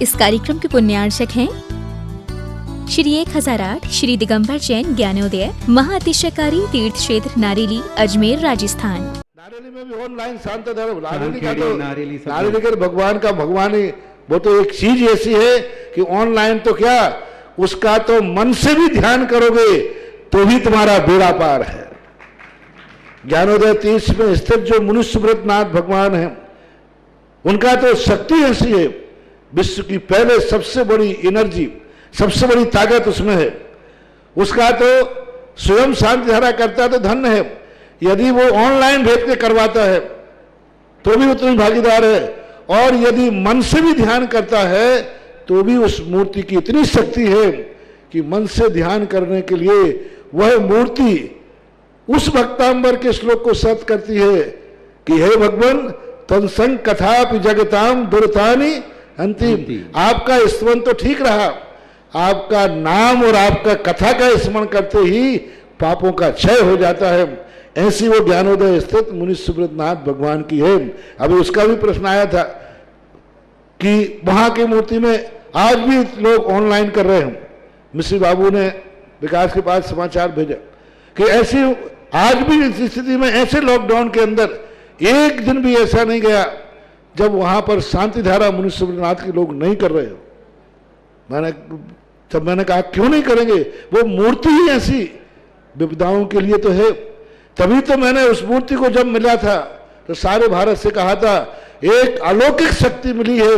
इस कार्यक्रम के पुण्यार्चक हैं श्री 1008 श्री दिगंबर जैन ज्ञानोदय महाअतिशयकारी तीर्थ क्षेत्र नारेली अजमेर राजस्थान। नारेली में भी ऑनलाइन शांत धर्म नारेली का भगवान का भगवान ही वो तो एक चीज ऐसी है कि ऑनलाइन तो क्या उसका तो मन से भी ध्यान करोगे तो भी तुम्हारा बेड़ा पार है। ज्ञानोदय तीर्थ में स्थित जो मुनि सुब्रतनाथ भगवान है उनका तो शक्ति ऐसी है, विश्व की पहले सबसे बड़ी एनर्जी सबसे बड़ी ताकत उसमें है। उसका तो स्वयं शांति धारा करता तो धन्य है, यदि वो ऑनलाइन भेज के करवाता है तो भी उतनी भागीदार है, और यदि मन से भी ध्यान करता है तो भी उस मूर्ति की इतनी शक्ति है कि मन से ध्यान करने के लिए वह मूर्ति उस भक्तांबर के श्लोक को सत्य करती है कि हे भगवान तत्संग कथापि जगताम दुर्तानि अंतिम। आपका स्मरण तो ठीक रहा, आपका नाम और आपका कथा का स्मरण करते ही पापों का क्षय हो जाता है। ऐसी वो ज्ञानोदय स्थित मुनि सुब्रतनाथ भगवान की है। अभी उसका भी प्रश्न आया था कि वहां की मूर्ति में आज भी लोग ऑनलाइन कर रहे हैं। मिश्री बाबू ने विकास के पास समाचार भेजा कि ऐसी आज भी इस स्थिति में ऐसे लॉकडाउन के अंदर एक दिन भी ऐसा नहीं गया जब वहां पर शांति धारा मुनि सुब्रतनाथ के लोग नहीं कर रहे हो। मैंने कहा क्यों नहीं करेंगे, वो मूर्ति ही ऐसी विपदाओं के लिए तो है। तभी तो मैंने उस मूर्ति को जब मिला था तो सारे भारत से कहा था एक अलौकिक शक्ति मिली है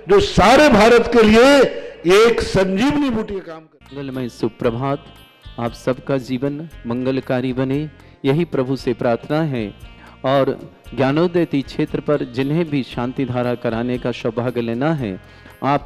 जो सारे भारत के लिए एक संजीवनी बूटी का काम कर। मंगलमय सुप्रभात, आप सबका जीवन मंगलकारी बने यही प्रभु से प्रार्थना है। और ज्ञानोदय तीर्थ क्षेत्र पर जिन्हें भी शांति धारा कराने का सौभाग्य लेना है, आप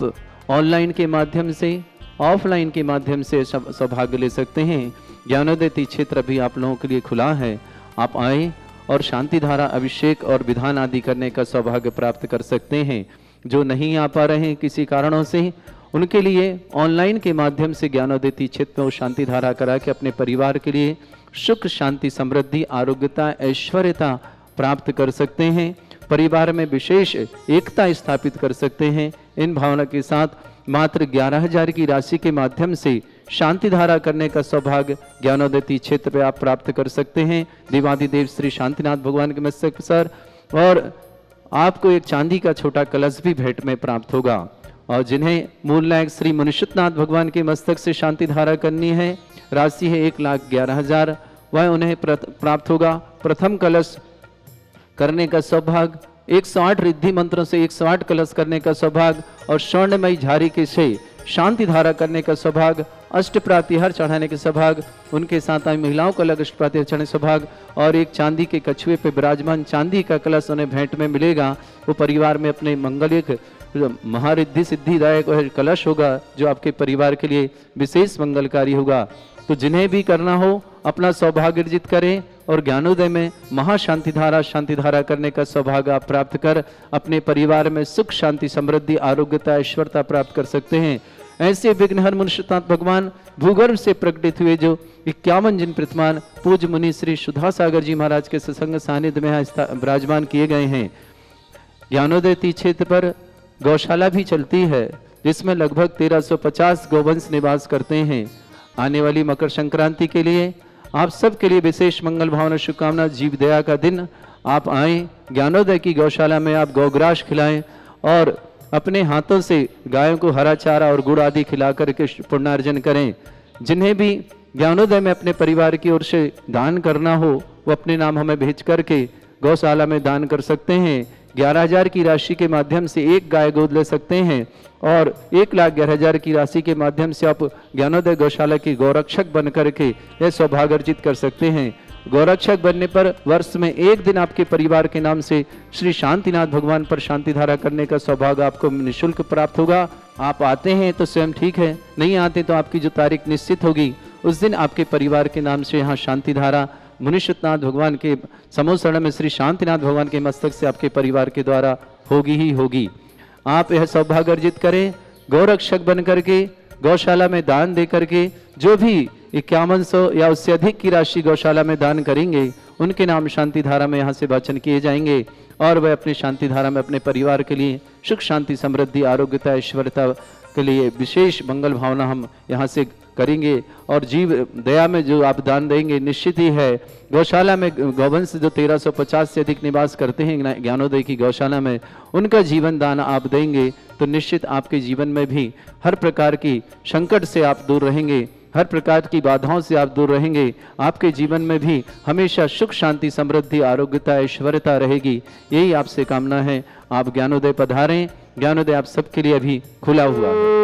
ऑनलाइन के माध्यम से ऑफलाइन के माध्यम से सौभाग्य ले सकते हैं। ज्ञानोदय तीर्थ क्षेत्र अभी आप लोगों के लिए खुला है, आप आए और शांति धारा अभिषेक और विधान आदि करने का सौभाग्य प्राप्त कर सकते हैं। जो नहीं आ पा रहे हैं किसी कारणों से, उनके लिए ऑनलाइन के माध्यम से ज्ञानोदय तीर्थ क्षेत्र में वो शांति धारा करा के अपने परिवार के लिए सुख शांति समृद्धि आरोग्यता ऐश्वर्यता प्राप्त कर सकते हैं। परिवार में विशेष एकता स्थापित कर सकते हैं। इन भावना के साथ मात्र 11,000 की राशि के माध्यम से शांति धारा करने का सौभाग्य ज्ञानोदय तीर्थ क्षेत्र पे आप प्राप्त कर सकते हैं। देवादिदेव श्री शांतिनाथ भगवान के मस्तक सर, और आपको एक चांदी का छोटा कलश भी भेंट में प्राप्त होगा। और जिन्हें मूल नायक श्री मुनिषितनाथ भगवान के मस्तक से शांति धारा करनी है, राशि है 1,11,000, वह उन्हें प्राप्त होगा। प्रथम कलश करने का सौभाग्य, 108 रिद्धि मंत्रों से 108 कलश करने का सौभाग्य, और स्वर्णमयी झारी के से शांति धारा करने का सौभाग्य, अष्ट प्रातिहर चढ़ाने के सौभाग्य, उनके साथ आई महिलाओं का अलग अष्ट प्रातिहर चढ़ाने सौभाग्य, और एक चांदी के कछुए पे विराजमान चांदी का कलश उन्हें भेंट में मिलेगा। वो परिवार में अपने मंगलिक महारिद्धि सिद्धिदायक कलश होगा जो आपके परिवार के लिए विशेष मंगलकारी होगा। तो जिन्हें भी करना हो अपना सौभाग्य अर्जित करें और ज्ञानोदय में महाशांति धारा करने का सौभाग्य आप प्राप्त कर अपने परिवार में सुख शांति समृद्धि आरोग्यता ऐश्वर्यता प्राप्त कर सकते हैं। ऐसे विघ्नहर मुनिषितनाथ भगवान भूगर्भ से प्रकटित हुए जो 51 जिन प्रतिमान पूज्य मुनि श्री सुधा सागर जी महाराज के सत्संग सानिध्य में विराजमान किए गए हैं। ज्ञानोदय तीर्थ क्षेत्र पर गौशाला भी चलती है जिसमें लगभग 1350 गौवंश निवास करते हैं। आने वाली मकर संक्रांति के लिए आप सबके लिए विशेष मंगल भावना शुभकामना। जीव दया का दिन आप आए, ज्ञानोदय की गौशाला में आप गौग्रास खिलाएं और अपने हाथों से गायों को हरा चारा और गुड़ आदि खिला करके पुण्यार्जन करें। जिन्हें भी ज्ञानोदय में अपने परिवार की ओर से दान करना हो वो अपने नाम हमें भेज करके गौशाला में दान कर सकते हैं। 11,000 की राशि के माध्यम से एक गाय गोद ले सकते हैं और 1,11,000 की राशि के माध्यम से आप ज्ञानोदय गौशाला की गौरक्षक बन करके यह सौभाग्य अर्जित कर सकते हैं। गौरक्षक बनने पर वर्ष में एक दिन आपके परिवार के नाम से श्री शांतिनाथ भगवान पर शांति धारा करने का सौभाग्य आपको निःशुल्क प्राप्त होगा। आप आते हैं तो स्वयं ठीक है, नहीं आते तो आपकी जो तारीख निश्चित होगी उस दिन आपके परिवार के नाम से यहाँ शांति धारा मुनिषितनाथ भगवान के समोसरण में श्री शांतिनाथ भगवान के मस्तक से आपके परिवार के द्वारा होगी ही होगी। आप यह सौभाग्य अर्जित करें, गौरक्षक बन करके गौशाला में दान दे करके जो भी 5100 या उससे अधिक की राशि गौशाला में दान करेंगे उनके नाम शांति धारा में यहाँ से वाचन किए जाएंगे और वह अपनी शांति धारा में अपने परिवार के लिए सुख शांति समृद्धि आरोग्यता ऐश्वर्यता के लिए विशेष मंगल भावना हम यहाँ से करेंगे। और जीव दया में जो आप दान देंगे निश्चित ही है, गौशाला में गौवंश जो 1350 से अधिक निवास करते हैं ज्ञानोदय की गौशाला में, उनका जीवन दान आप देंगे तो निश्चित आपके जीवन में भी हर प्रकार की संकट से आप दूर रहेंगे, हर प्रकार की बाधाओं से आप दूर रहेंगे। आपके जीवन में भी हमेशा सुख शांति समृद्धि आरोग्यता ऐश्वर्यता रहेगी, यही आपसे कामना है। आप ज्ञानोदय पधारें, ज्ञानोदय आप सबके लिए अभी खुला हुआ है।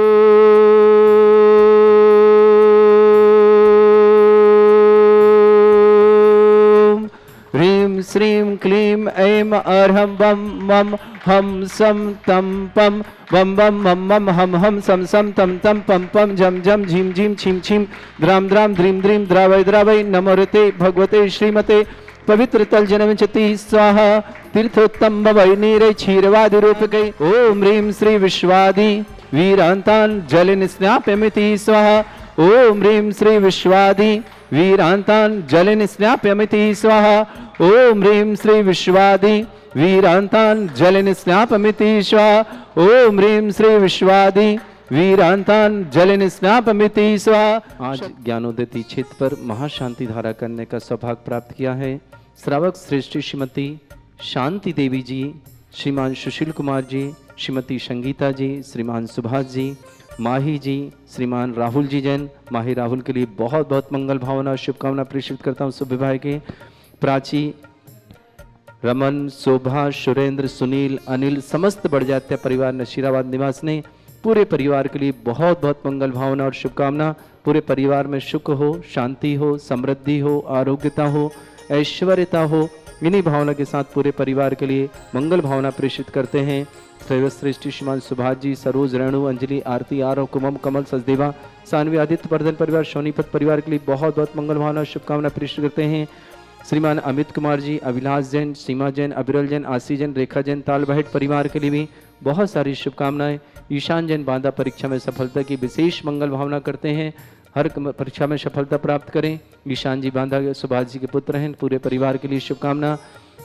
ह्रीं श्रीं क्लीं ऐं अर्हं बम मम हम सम तम पम बम बम मम मम हम सम सम तम तम पम पम जम जम झीम झीम छीम छीम द्राम द्राम द्रीम द्रीम द्रावय द्रावय नमोरते भगवते श्रीमते पवित्र तल जन्म चति स्वाहा तीर्थोत्तम भवै नीरे क्षीरवादि रूपकै ओम ह्रीं श्री विश्वादि वीरांतान जलिन स्नाप्यमिति स्वाहा ओम ह्रीं श्री विश्वादि वीरांतान जलिन स्नाप्यमिति स्वाहा ओम ह्रीं श्री विश्वादि वीरांतान जलिन स्नापमिति स्वाहा ओम ह्रीं श्री विश्वादि वीरांतान जलिन स्नापमिति स्वाहा। आज ज्ञानोदय क्षेत्र पर महाशांति धारा करने का सौभाग्य प्राप्त किया है। श्रावक श्रेष्ठ श्रीमती शांति देवी जी, श्रीमान सुशील कुमार जी, श्रीमती संगीता जी, श्रीमान सुभाष जी, माही जी, श्रीमान राहुल जी जैन। माही राहुल के लिए बहुत बहुत मंगल भावना शुभकामना प्रेषित करता हूँ। शुभ विवाह के प्राची, रमन, शोभा, सुरेंद्र, सुनील, अनिल, समस्त बड़जात्या परिवार नशीराबाद निवास ने पूरे परिवार के लिए बहुत बहुत मंगल भावना और शुभकामना। पूरे परिवार में सुख हो, शांति हो, समृद्धि हो, आरोग्यता हो, ऐश्वर्यता हो, इन्हीं भावना के साथ पूरे परिवार के लिए मंगल भावना प्रेषित करते हैं। श्रेष्ठ श्रीमान सुभाष जी, सरोज, रेणु, अंजलि, आरती, आरव, कुमम, कमल, सचदेवा, सानवी, आदित्य वर्धन परिवार, सोनीपत परिवार के लिए बहुत बहुत मंगल भावना शुभकामना प्रेषित करते हैं। श्रीमान अमित कुमार जी, अभिलाष जैन, सीमा जैन, अबिरल जैन, आशी जैन, रेखा जैन, तालबहेट परिवार के लिए भी बहुत सारी शुभकामनाएं। ईशान जैन बांदा परीक्षा में सफलता की विशेष मंगल भावना करते हैं, हर परीक्षा में सफलता प्राप्त करें। ईशान जी बांदा सुभाष जी के पुत्र हैं, पूरे परिवार के लिए शुभकामना।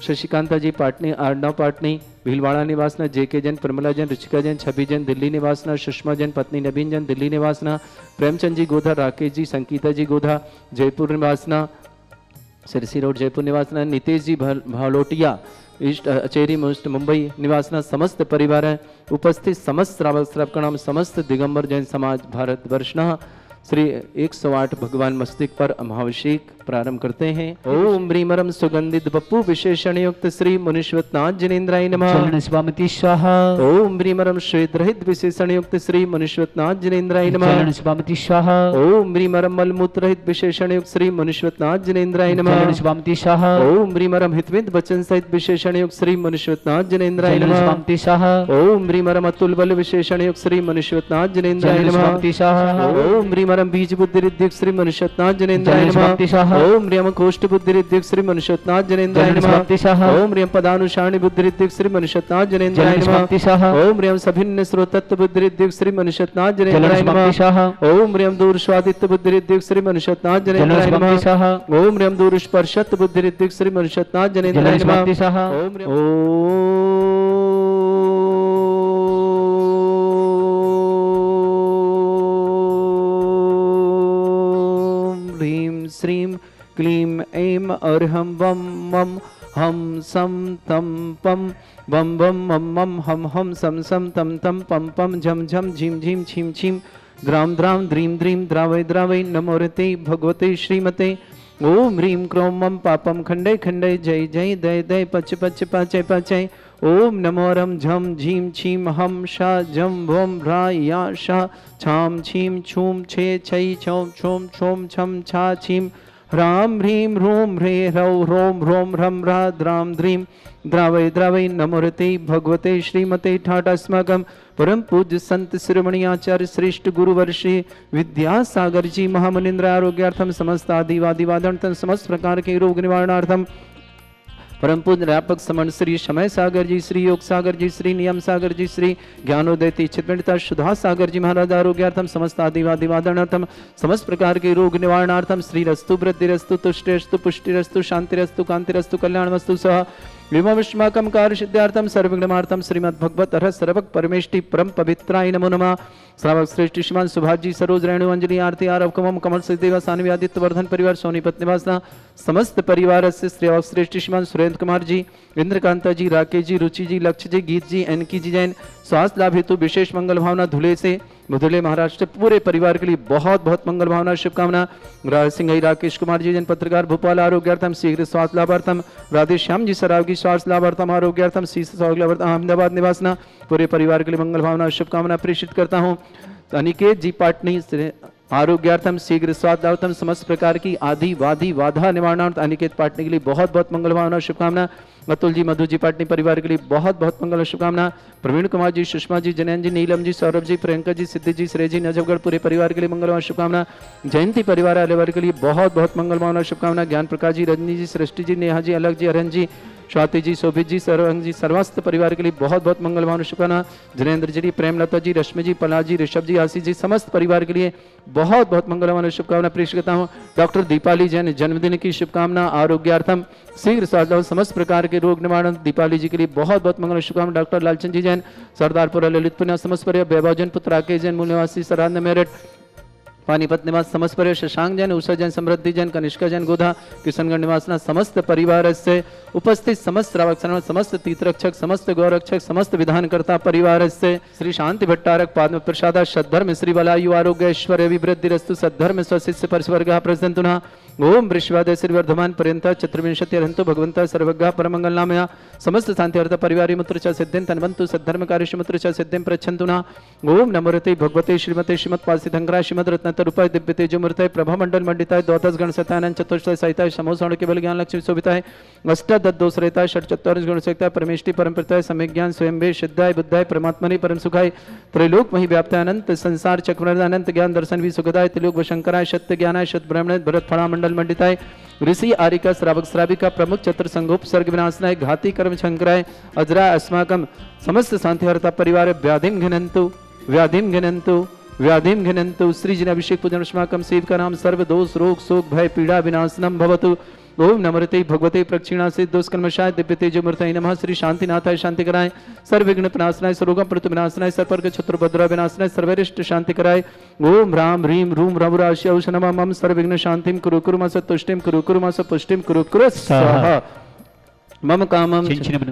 शशिकांता जी पाटनी, आर्डनाव पाटनी, भीलवाड़ा निवासना, जेके जैन, प्रमला जैन, रुचिका जैन, छवि जैन, दिल्ली निवासना, सुषमा जैन पत्नी नवीन जैन, दिल्ली निवासना, प्रेमचंद जी गोधा, राकेश जी, संकीता जी गोधा, जयपुर निवासना, सिरसी रोड जयपुर निवासना, नितेश जी भालोटिया, ईस्ट अचेरी मुंबई निवासना, समस्त परिवार है उपस्थित, समस्त श्रावक श्रवकणाम, समस्त दिगंबर जैन समाज भारत वर्षना। श्री 108 भगवान मस्तिष्क पर महाभिषेक प्रारंभ करते हैं। ओम ह्रीमरम सुगंधित बप्पू विशेषण युक्त श्री मुनीश्वरनाथ जिनेन्द्राय नमः। चरण स्वामिति स्वाहा। ओम ह्रीमरम श्वेत रहित विशेषण युक्त श्री मुनीश्वरनाथ जिनेन्द्राय नमः। चरण स्वामिति स्वाहा। ओम ह्रीमरम मलमूत्र रहित विशेषण युक्त श्री मुनीश्वरनाथ जिनेन्द्राय नमः। चरण स्वामिति स्वाहा। ओम ह्रीमरम हितविद वचन सहित विशेषण युक्त श्री मुनीश्वरनाथ जिनेन्द्राय नमः। चरण स्वामिति स्वाहा। ओम ह्रीमरम अतुल बल विशेषण युक्त श्री मुनीश्वरनाथ जिनेन्द्राय चरण नमः। स्वामिति स्वाहा। ओम ह्रीमरम बीज बुद्धि रिद्धिक श्री मुनीश्वरनाथ जिनेन्द्राय चरण नमः। स्वामिति स्वाहा। ओम ह्रीम कोष्ठ बुद्धि रिद्धिक श्री मुनीश्वरनाथ जिनेन्द्राय चरण नमः। स्वामिति स्वाहा। ओम ह्रीम पदानुसारणी बुद्धि रिद्धिक श्री मुनीश्वरनाथ जिनेन्द्राय चरण नमः। स्वामिति स्वाहा। ओम ह्रीम सभिन्न स्रोतत्व बुद्धि रिद्धिक श्री मुनीश्वरनाथ जिनेन्द्राय चरण स्वामिति नमः। स्वाहा। ओम ह्रीम दूर स्वादित्य बुद्धि रिद्धिक श्री मुनीश्वरनाथ जिनेन्द्राय चरण स्वामिति नमः। स्वाहा। ओम ह्रीम दूर स्पर्शत्व बुद्धि रिद्धिक श्री मुनीश्वरनाथ जिनेन्द्राय चरण नमः। स्वामिति स्वाहा। ओम ह्रीं श्रीं क्लीं ऐं अर्हं वं मम हम सम तम पम बम बम मम मम हम सम सम तम तम पम पम झम झम झीम झीम छीम छीम द्राम द्राम द्रीम द्रीम द्रावय द्रावय नमोरते भगवते श्रीमते। ओम ह्रीं क्रों मम पापम खंडे खंडे जय जय दय दय पच पच पाचय पाचय। ओम नमो रम झम झीम छीम हम शा जम भोम भ्रा या शा छाम छीम छूम छे छै छौम छोम छोम छम छा छीम ह्राम ह्रीं ह्रूं ह्रे ह्रौ ह्रोम ह्रोम ह्रम ह्रा द्राम द्रीम द्रावय द्रावय नमोरते भगवते श्रीमते। ठाट अस्माकं परम पूज्य संत शिरोमणि आचार्य श्रेष्ठ गुरुवर्षि विद्यासागर जी महामुनीन्द्र आरोग्यार्थम समस्त आदिवादिवादर्थम समस्त प्रकार के रोग निवारणार्थम परम पूज्य व्यापक समन श्री समय सागर जी, श्री योग सागर जी, श्री नियम सागर जी, श्री ज्ञानोदय चित्तपंडिता सुधा सागर जी महाराज आरोग्यार्थम समस्त आदिवादिवादनार्थम समस्त प्रकार के रोग निवारणार्थम श्री रस्तु वृद्धिरस्तु तुष्टिरस्तु पुष्टिरस्तु शांतिरस्तु कांतिरस्तु कल्याणमस्तु सह विमविष्माकं कार्य सिद्धार्थम सर्वविघ्नमार्थम श्रीमद् भगवत रस सर्वक परमेष्टि परम पवित्राय नमो नमः। श्रावक श्रेष्ठ श्रीमान सुभाष जी सरोज रेणु अंजलि आरती आरव कमम कमल सिद्धेवा सानवी आदित्य वर्धन परिवार सोनीपत निवासना समस्त परिवार से श्रेष्ठ श्रेष्ठ श्रीमान सुरेंद्र कुमार जी, इंद्रकांता जी, राकेश जी, रुचि जी, लक्ष्य जी, गीत जी, एनकी जी जैन स्वास्थ्य लाभ हेतु विशेष मंगल भावना धुले से मुधुले महाराष्ट्र पूरे परिवार के लिए बहुत बहुत मंगल भावना शुभकामना। राज सिंह राकेश कुमार जी जैन पत्रकार भोपाल आरोग्यार्थम शीघ्र स्वास्थ्य लाभार्थम। राधे श्याम जी सरावगी स्वास्थ्य लाभार्थम आरोग्यार्थम अहमदाबाद निवासना पूरे परिवार के लिए मंगल भावना शुभकामना प्रेषित करता हूँ। अनिकेत जी पाटनी आरोग्यार्थम शीघ्र स्वास्थ्यार्थम समस्त प्रकार की आदि वादी बाधा निवारणार्थ अनिकेत पाटनी के लिए बहुत बहुत मंगल भावना शुभकामना। अतुल जी मधु जी पाटनी परिवार के लिए बहुत बहुत मंगल शुभकामना। प्रवीण कुमार जी, सुषमा जी, जनैन जी, नीलम जी, सौरभ जी, प्रियंका जी, सिद्धि जी, श्रेय जी, नजफगढ़ पूरे परिवार के लिए मंगल भावना शुभकामना। जयंती परिवार आलेवार के लिए बहुत बहुत मंगल भावना शुभकामना। ज्ञान प्रकाश जी, रजनी जी, सृष्टि जी, नेहा जी, अलग जी, अरहन जी, स्वाति जी, शोभित जी, सरवंग जी, सर्वस्त परिवार के लिए बहुत बहुत मंगल भावना शुभकामना। जनेन्द्र जी, प्रेमलता जी, रश्मि जी, पला जी, ऋषभ जी, आशीष जी, समस्त परिवार के लिए बहुत बहुत मंगल भावना शुभकामना प्रेषित करता हूँ। डॉक्टर दीपाली जैन जन्मदिन की शुभकामना आरोग्यार्थम शीघ्र स्वास्थ्य समस्त प्रकार के रोग निवारण दीपाली जी के लिए बहुत बहुत मंगल शुभकामना। डॉक्टर लालचंद जी जैन सरदारपुरा ललितपुर समस्त परिवार वैभव पुत्र राकेश जैन मूल निवासी सराध मेरठ पानीपत निवास समस्त परिवार शशांक जैन, उषा जैन, समृद्धि जैन, कनिष्का जैन, गोधा किशनगढ़ निवासना समस्त परिवार से उपस्थित समस्त श्रावक श्रवण समस्त तीर्थरक्षक समस्त गौरक्षक समस्त विधानकर्ता परिवार से श्री शांति भट्टारक पाद्म प्रसाद सद्धर्म श्री बलायु आरोग्य ऐश्वर्य विवृद्धि रस्तु सद्धर्म स्वशिष्य परस्वर्ग प्रसन्ना ओम वृषवादय श्री वर्धमान पर्यंत चतुर्विंशति अरहंतो भगवंता सर्वज्ञ परमंगल नामया समस्त शांति अर्थ परिवारी मुत्र च सिद्धिं तन्वन्तु सद्धर्म कार्य मुत्र च सिद्धिं प्रच्छन्तु ना ओम नमोरते भगवते श्रीमते श्रीमत्पासिधंकरा श्रीमद रत्नतरूपाय दिव्य तेजोमूर्तये प्रभा मंडल मंडिताय द्वादश गण सतानन चतुष्टय सहिताय समोसण केवल ज्ञान लक्ष्मी शोभिताय अष्टादश दोषरहिताय षट्चत्वारिंश गुण सहिताय परमेष्टि परमपिताय सम्यक ज्ञान स्वयं वे सिद्धाय बुद्धाय परमात्मने परम सुखाय त्रैलोक मही व्याप्ताय अनंत संसार चक्र अनंत ज्ञान दर्शन भी सुखदाय त्रिलोक वशंकराय सत्य ज्ञानाय शत ब्रह्मणे भरत फणा मंडल मंडिताय ऋषि आरिका श्रावक श्राविका प्रमुख चतुर संगोप सर्ग विनाशनाय घाती कर्म शंकराय अजरा अस्माकम समस्त शांतिहर्ता परिवार व्याधिम घिनंतु व्याधिम घिनंतु व्याधिम घिनंतु श्री जिन अभिषेक पूजन अस्माकम शिव का नाम सर्व दोष रोग शोक भय पीड़ा विनाशनम भवतु ओम नमरते भगवते प्रक्षिणा से दोषकर्मशाय दिव्य तेजो मूर्तये नमः श्री शांतिनाथाय शांति कराय सर्व विघ्न विनाशनाय सर्वोगम प्रतु विनाशनाय सर्पर्क शत्रुभद्रा विनाशनाय सर्वरिष्ट शांति कराय ओम राम ह्रीम रूम रघुराशि औष नमः मम सर्व विघ्न शांतिम कुरु कुरु मस तुष्टिम कुरु कुरु मस पुष्टिम कुरु कुरु स्वाहा मम कामम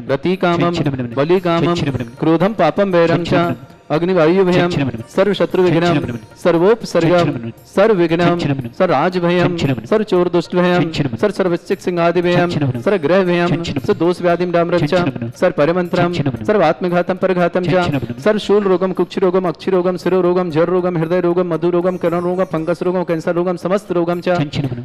रति कामम बलि कामम क्रोधम पापम वैरम च अग्निवायु भयम सर्व शत्रु विघ्नम सर्वोपसर्गम सर्व विघ्नम सर राज भयम सर चोर दुष्ट भयम सर सर्वचिक सिंहादि भयम सर ग्रह भयम सर दोष व्याधिम डामरम च सर परमंत्रम सर्व आत्मघातम परघातम च सर शूल रोगम कुक्षि रोगम अक्षि रोगम शिरो रोगम जर रोगम हृदय रोगम मधु रोगम करण रोगम फंगस रोगम कैंसर रोगम समस्त रोगम च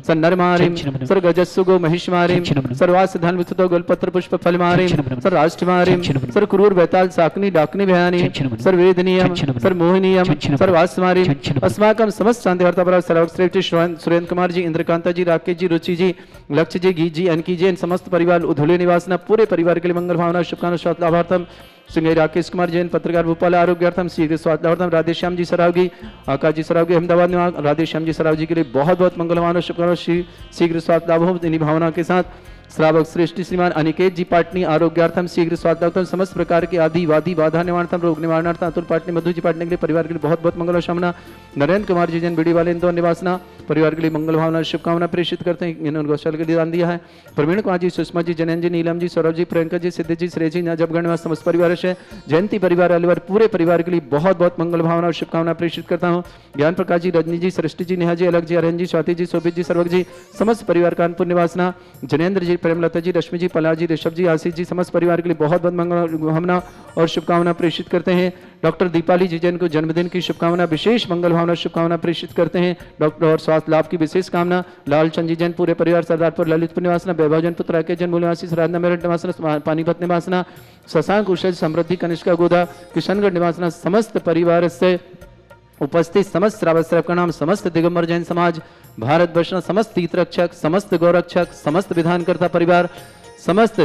सर नरमारिम सर गजस्सुगो महिषमारिम सर वास धन विस्तुतो गलपत्र पुष्प फलमारिम सर राष्ट्रमारिम सर क्रूर बैताल साकनी डाकनी भयानी सर वेदनीयम सर मोहिनीयम सर वासमारिम अस्माकम समस्त शांतिहर्ता पर सर्वक श्रेष्ठ सुरेंद्र कुमार जी, इंद्रकांता जी, राकेश जी, रुचि जी, लक्ष्य जी, गीत जी, अनकी जी, समस्त परिवार उधुले निवासना पूरे परिवार के लिए मंगल भावना शुभकामना स्वास्थ्य लाभार्थम सिंह राकेश कुमार जैन पत्रकार भोपाल आरोग्यार्थम शीघ्र स्वास्थ्य लाभार्थम राधेश्याम जी सरावगी आकाश जी सरावगी अहमदाबाद निवास राधेश्याम जी सराव जी के लिए बहुत बहुत मंगल भावना शुभकामना शीघ्र स्वास्थ्य लाभ हो इन्हीं भावना के साथ श्रावक श्रेष्ठ श्रीमान अनिकेत जी पाटनी आरोग्यार्थम शीघ्र स्वास्थ्यार्थम समस्त प्रकार के आदि वादी बाधा निवारणार्थम रोग निवारणार्थम अतुल पाटनी मधु जी पाटनी के लिए परिवार के लिए बहुत बहुत मंगल कामना। नरेंद्र कुमार जी जैन बीड़ी वाले इंदौर निवासना परिवार के लिए मंगल भावना शुभकामना प्रेषित करते हैं, इन्होंने गौशाला के लिए दान दिया है। प्रवीण कुमार जी, सुषमा जी, जनैन जी, नीलम जी, सौरभ जी, प्रियंका जी, सिद्धि जी, श्रेय जी, नजफगढ़ निवास समस्त परिवार से जयंती परिवार अलीवार पूरे परिवार के लिए बहुत बहुत मंगल भावना और शुभकामना प्रेषित करता हूँ। ज्ञान प्रकाश जी, रजनी जी, सृष्टि जी, नेहा जी, अलग जी, अरहन जी, स्वाति जी, शोभित जी, सर्वक जी, समस्त परिवार कानपुर निवासना जनेन्द्र जी, प्रेमलता जी, रश्मि जी, पला जी, ऋषभ जी, आशीष जी, समस्त परिवार के लिए बहुत बहुत मंगल भावना और शुभकामना प्रेषित करते हैं। डॉक्टर दीपाली जी जैन को जन्मदिन की शुभकामना विशेष मंगल भावना शुभकामना प्रेषित करते हैं। डॉक्टर और स्वास्थ्य लाभ की विशेष कामना लालचंद जी जैन पूरे परिवार सरदारपुर ललितपुर निवासना वैभव जैन पुत्र राकेश जैन मूल निवासी सराधना मेरठ निवासना पानीपत निवासना शशांक उषज समृद्धि कनिष्का गोदा किशनगढ़ निवासना समस्त परिवार से उपस्थित समस्त श्रावक का नाम समस्त दिगंबर जैन समाज भारत वर्ष समस्त तीर्थरक्षक समस्त गौरक्षक समस्त विधानकर्ता परिवार समस्त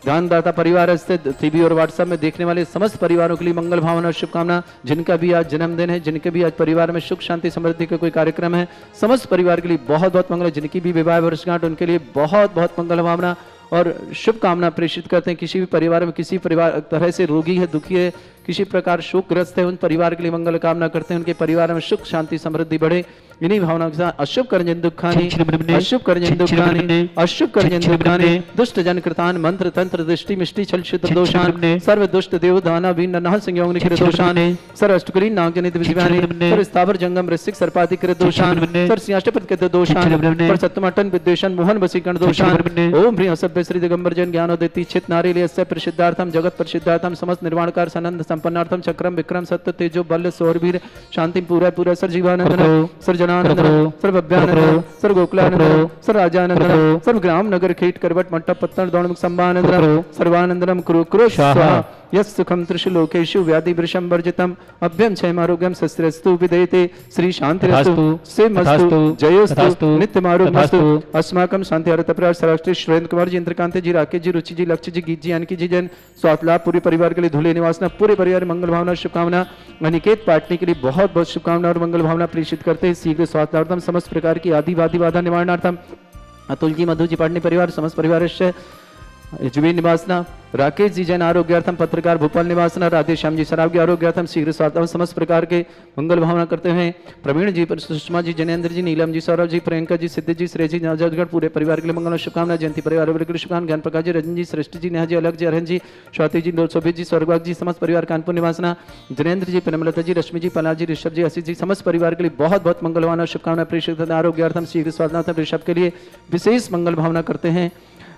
दानदाता परिवार से टीवी और व्हाट्सएप में देखने वाले समस्त परिवारों के लिए मंगल भावना और शुभकामना। जिनका भी आज जन्मदिन है, जिनके भी आज परिवार में सुख शांति समृद्धि का कोई कार्यक्रम है, समस्त परिवार के लिए बहुत बहुत मंगल। जिनकी भी विवाह वर्षगांठ उनके लिए बहुत बहुत मंगल भावना और शुभकामना प्रेषित करते हैं। किसी भी परिवार में किसी परिवार तरह से रोगी है, दुखी है, किसी प्रकार शोकग्रस्त है, उन परिवार के लिए मंगल कामना करते हैं, उनके परिवार में सुख शांति समृद्धि बढ़े। इन्हीं भावनाओं के साथ अशुभ कर्जन दुखानी, अशुभ कर्जन दुखानी, अशुभ कर्जन दुखानी, दुष्ट जन कृतान मंत्र तंत्र दृष्टि मिष्टि छल क्षेत्र दोषान, सर्व दुष्ट देव दाना वीन नह संयोग निकृत दोषान, सर्व अष्टकुली नाग जनित विषयानि, सर्व स्थावर जंगम ऋषिक सर्पादि कृत दोषान, सर्व सिंहाष्टपद कृत दोषान, पर सत्तमटन विद्वेषण मोहन वसीकरण दोषान। ओम ह्रीं असभ्य श्री दिगंबर जन ज्ञानोदयति चित नारीलस्य प्रसिद्धार्थम जगत प्रसिद्धार्थम समस्त निर्वाणकार सनंद संपन्नार्थम चक्रम विक्रम सत्य तेजो बल सौरभीर शांति पूरा पूरा सर जीवानंद सर जनानंद सर्व अभ्यानंद सर्व गोकुलानंद सर्व राजानंद सर्व ग्राम नगर खेट करवट मंडप पत्तन दौड़मुख संभानंद सर्वानंदनम कुरु कुरु स्वाहा यस् सुखम त्रिशलोकेषु व्याधि वृषम वर्जितम अभ्यम क्षयमारोग्यम शस्त्रस्तु विदेते श्री शांतिरस्तु सिमस्तु जयोस्तु नित्यमारोग्यमस्तु अस्माकं शांति हरत प्रयास राष्ट्रीय सुरेंद्र कुमार जी, इंद्रकांत जी, राकेश जी, रुचि जी, लक्ष्य जी, गीत जी, अनकी जी जन स्वास्थ्य लाभ पूरे परिवार के लिए, धुले निवासना पूरे परिवार मंगल भावना शुभकामना, अनिकेत पाटनी के लिए बहुत बहुत शुभकामना और मंगल भावना प्रेषित करते हैं। शीघ्र स्वास्थ्यार्थम समस्त प्रकार की आदि वादी बाधा निवारणार्थम अतुल जी, मधु जी, पाटनी परिवार समस्त परिवार जुबीन निवासना, राकेश जी जैन आरोग्यार्थम, पत्रकार भोपाल निवासना, राधे श्याम जी सरावगी आरोग्यार्थम शीघ्र स्वास्थ्य समस्त प्रकार के मंगल भावना करते हैं। प्रवीण जी, सुषमा जी, जनेन्द्र जी, नीलम जी, सौरभ जी, प्रियंका जी, सिद्धि जी, श्रेय जी, नवजगढ़ पूरे परिवार के लिए मंगल शुभकामना। जयंती परिवार के लिए शुभकामना। ज्ञान प्रकाश जी, रजन जी, सृष्टि जी, नेहा जी, अलग जी, अरहन जी, स्वाति जी, शोभित जी, स्वर्गवाग जी, समस्त परिवार कानपुर निवासना, जनेन्द्र जी, प्रेमलता जी, रश्मि जी, पला जी, ऋषभ जी, असित जी, समस्त परिवार के लिए बहुत बहुत मंगल भावना शुभकामना प्रेषित करते हैं। आरोग्यार्थम शीघ्र स्वास्थ्यार्थम ऋषभ के लिए विशेष मंगल भावना करते हैं।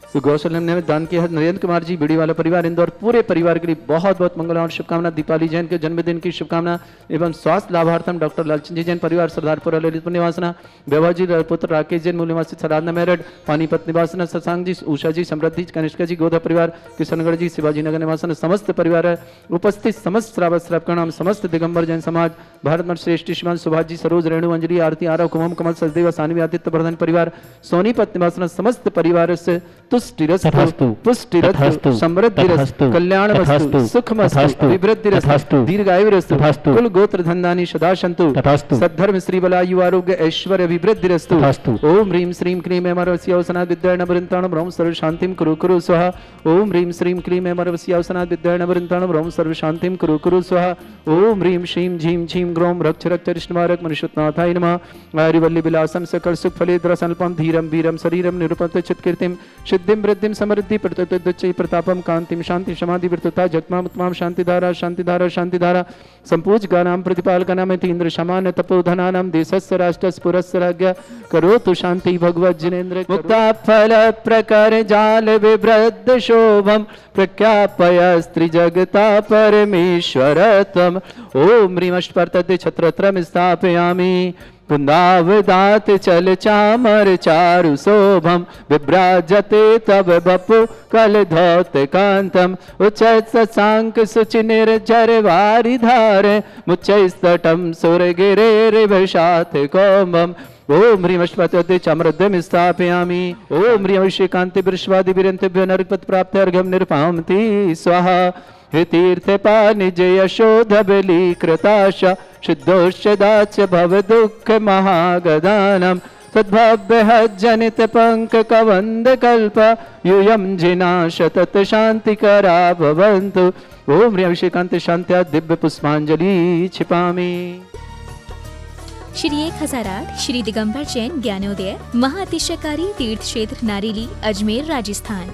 तो गौशाला ने दान किया है। नरेंद्र कुमार जी, बीड़ी वाला परिवार इंदौर पूरे परिवार के लिए बहुत बहुत मंगल और शुभकामना। दीपाली जैन के जन्मदिन की शुभकामना एवं स्वास्थ्य लाभार्थम डॉक्टर लालचंद जी जैन परिवार सरदारपुर ललितपुर निवासना, व्यवहार जी, पुत्र राकेश जैन मूल निवासी सराधना मेरठ पानीपत निवासना, शशांक जी, उषा जी, समृद्धि, कनिष्का जी, गोधा परिवार किशनगढ़ जी, शिवाजी नगर निवासना, समस्त परिवार उपस्थित समस्त श्रावक श्रावकणाम, समस्त दिगंबर जैन समाज, भारत मठ श्रेष्ठ श्रीमान सुभाष जी, सरोज, रेणु, अंजलि, आरती, आरव, कुमम, कमल, सचदेव, सानवी, आदित्य वर्धन परिवार, सोनीपत निवासना, समस्त परिवार से तुष्टिरस्तु, पुष्टिरस्तु, समृद्धिरस्तु, कल्याणमस्तु, सुखमस्तु, विवृद्धिरस्तु, दीर्घायुरस्तु, कुल गोत्र धन्दानि सदा सन्तु, सद्धर्म श्री बलायु आरोग्य ऐश्वर्य विवृद्धिरस्तु। ओम ह्रीं श्रीं क्लीं एमरवसी अवसनात् विद्याय नवरिन्ताणं ब्रह्म सर्व शांतिं कुरु कुरु स्वाहा। ओम ह्रीं श्रीं क्लीं एमरवसी अवसनात् विद्याय नवरिन्ताणं ब्रह्म सर्व शांतिं कुरु कुरु स्वाहा। ओम ह्रीं श्रीं झीं झीं ग्रौं रक्ष रक्ष रिष्णमारक मनुष्योत्नाथाय नमः। आयुर्वल्ली विलासं सकल सुख फलेद्रसल्पं धीरं वीरं शरीरं निरुपत चित्कीर्तिं सिद्धिं वृद्धिं समृद्धि प्रतुच्चै प्रतापं कांतिं शांति समाधि वृत्तता जगमात्मां शांतिधारा शांतिधारा शांतिधारा संपूज गानां प्रतिपालकानां इंद्र समान तपोधनानां देशस्य राष्ट्रस्य पुरस्य राज्ञ करोतु शांति भगवत जिनेन्द्र मुक्ता फल प्रकर जाल विवृद्ध शोभम प्रख्यापय स्त्री जगता परमेश्वर त्वम्। ओम ह्रीं अष्टपर्तते छत्रत्रम स्थापयामि कुंदावदात चल चामर चारु शोभम विभ्राजते तब बपु कल धौत कांतम उच्चैत सत्सांक सुचि निर्जर वारि धार मुच्चैस्तटम सुर गिरे वशात कौमम। ओम ह्रीं अष्टपते चामृद्यम स्थापयामि। ओम ह्रीं अभिषेकांति वृषवादि विरंतेभ्यो नरकपद प्राप्त अर्घ्यम निर्पामति स्वाहा। हे तीर्थपानि जय शोध बलि कृताशा शुद्धोषदाच भव दुख महागदानम तद्भव्य जनित पंक कवंद कल्प यूयम जिना शतत शांति करा भवन्तु। ओम ह्रीं अभिषेकांत शांत्या दिव्य पुष्पांजलि छिपामि। श्री 1008 श्री दिगंबर जैन ज्ञानोदय महाअतिशयकारी तीर्थ क्षेत्र नारेली अजमेर राजस्थान।